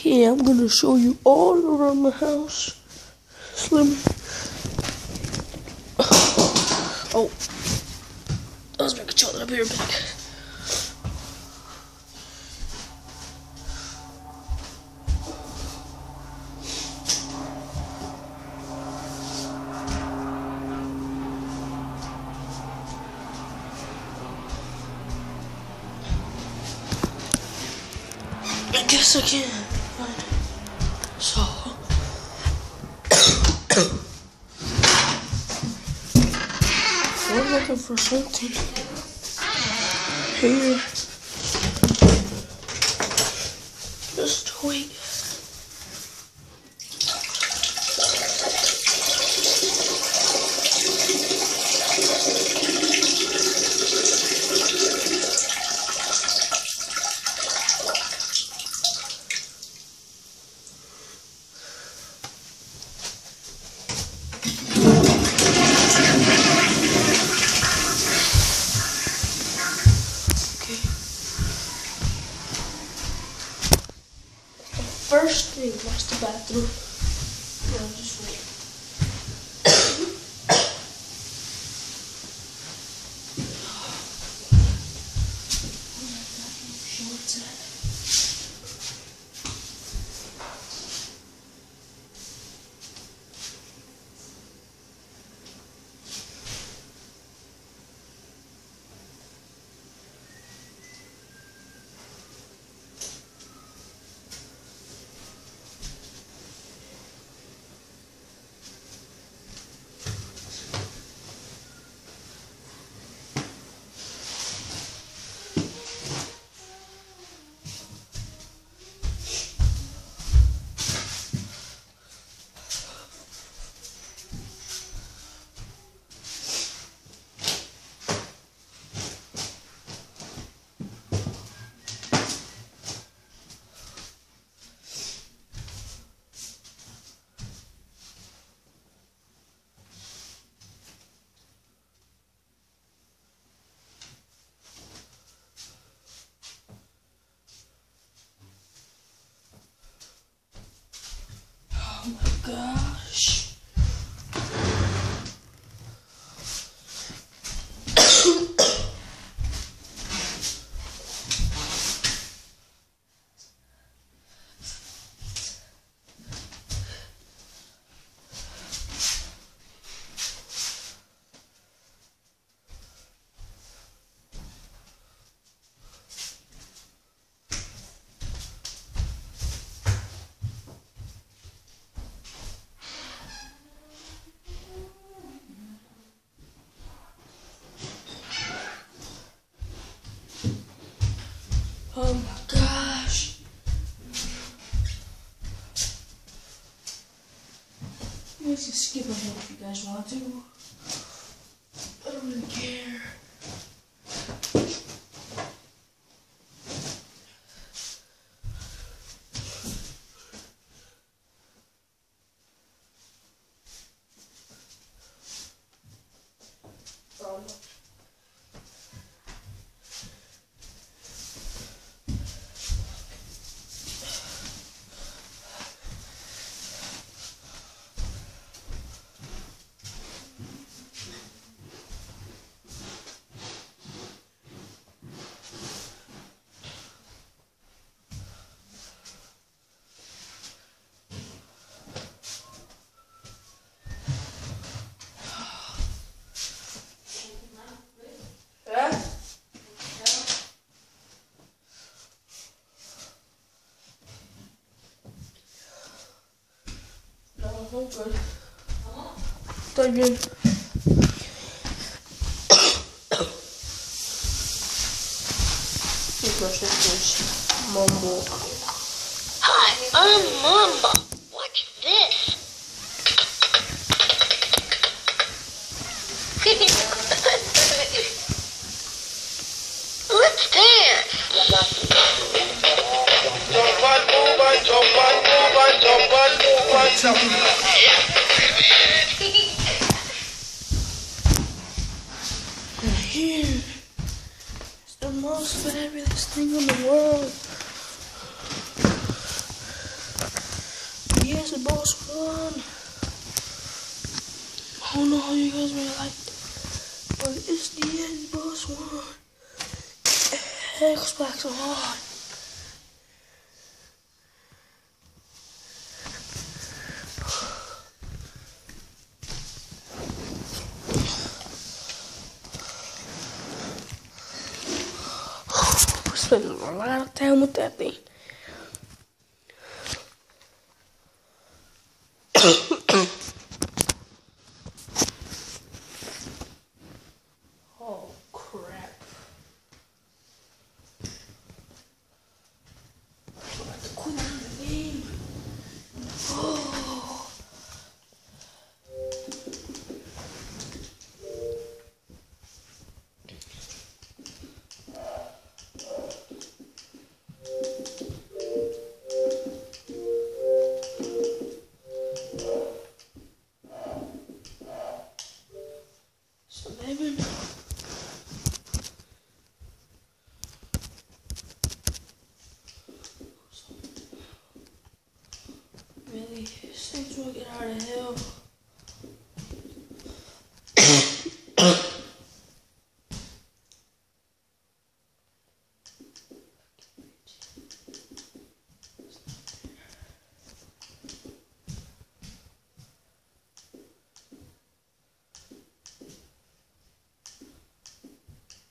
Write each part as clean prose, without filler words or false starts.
Okay, I'm gonna show you all around the house. Slim. Oh, that was my controller. I'll be right back. I guess I can find it. So we're looking for something here. Just wait. First thing, that's the bathroom. Yeah, just wait. What's that? Oh my gosh. Oh my gosh. You guys can skip ahead if you guys want to. I don't really care. I'm good. Done in. Mumble. Hi, I'm Mamba. What's this? Let's dance. And here is the most fabulous thing in the world. Boss 1. I don't know how you guys may like it, but it's the end Boss 1. Xbox One. Spending a lot of time with that thing. Oh crap. I'm about to quit on the game. Oh. So David. Really, since we'll get out of hell.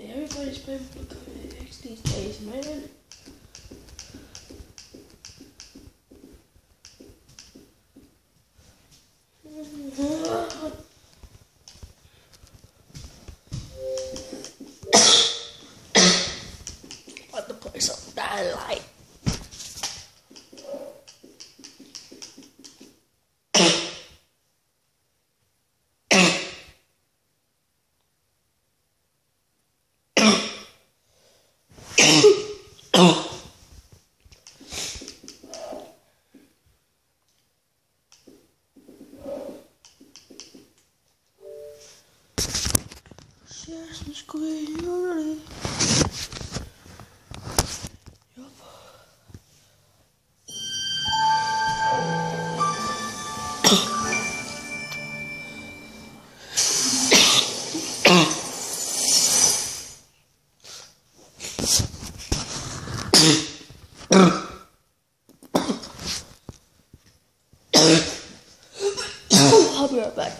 Everybody's playing for X these days, man. About to play some Dying Light. Yes, Miss Queen, you're ready. Yup. I'll be right back.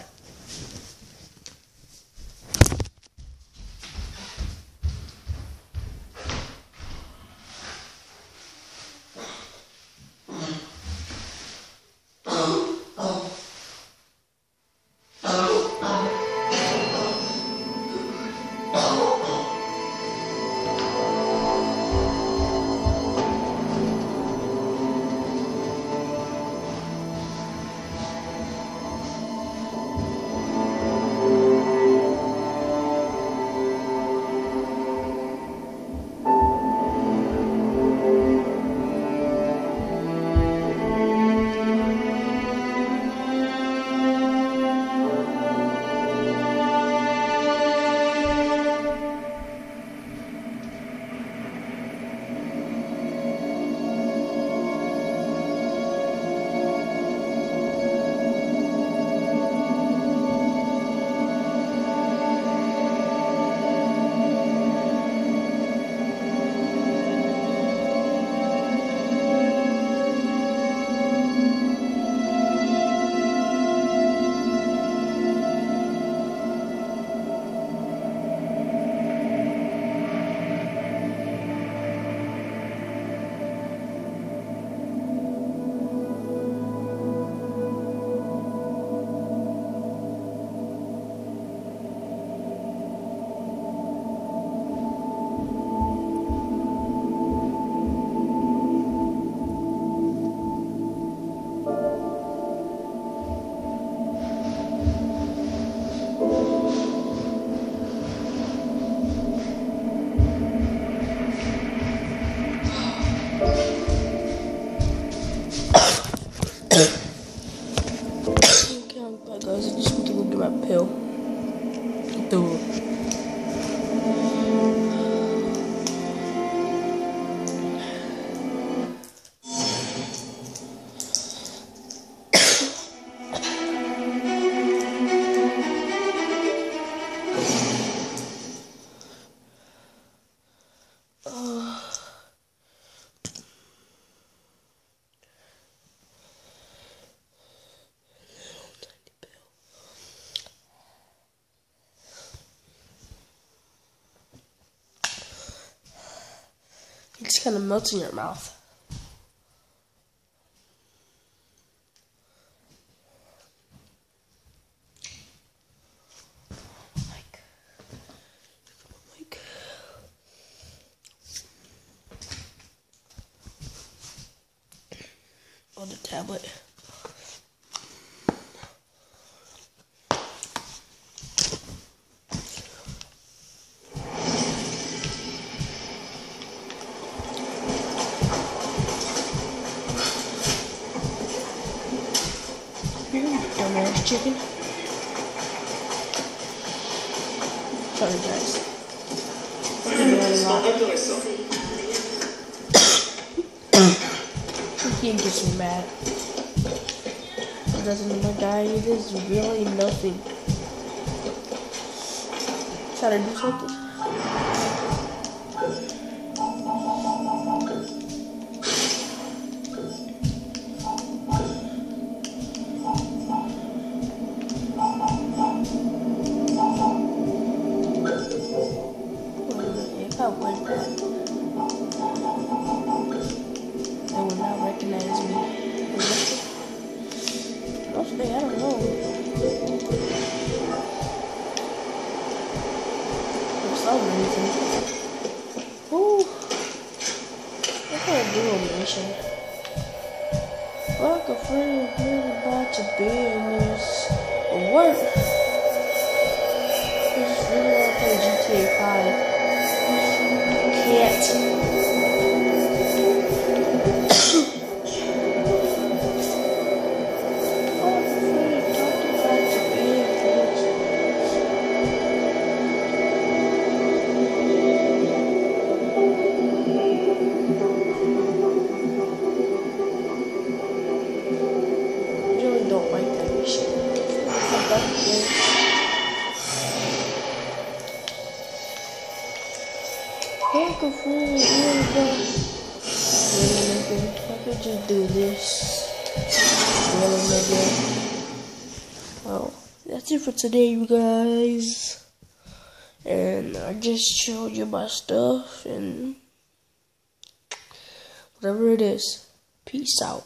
Guys, I just need to go get my pill. just kind of melts in your mouth. On the tablet. Dumbass chicken. Sorry guys. He gets me mad. It doesn't look like it is really nothing. Try to do something. If I win that, they will not recognize me. Mostly, I don't know. For some reason. Ooh. What can I do on mission? Like a friend really about to be in this work. I just really want to play GTA 5. Can't. Don't like that mission. Like a friend, I could just do this. Well, that's it for today, you guys. And I just showed you my stuff and whatever it is. Peace out.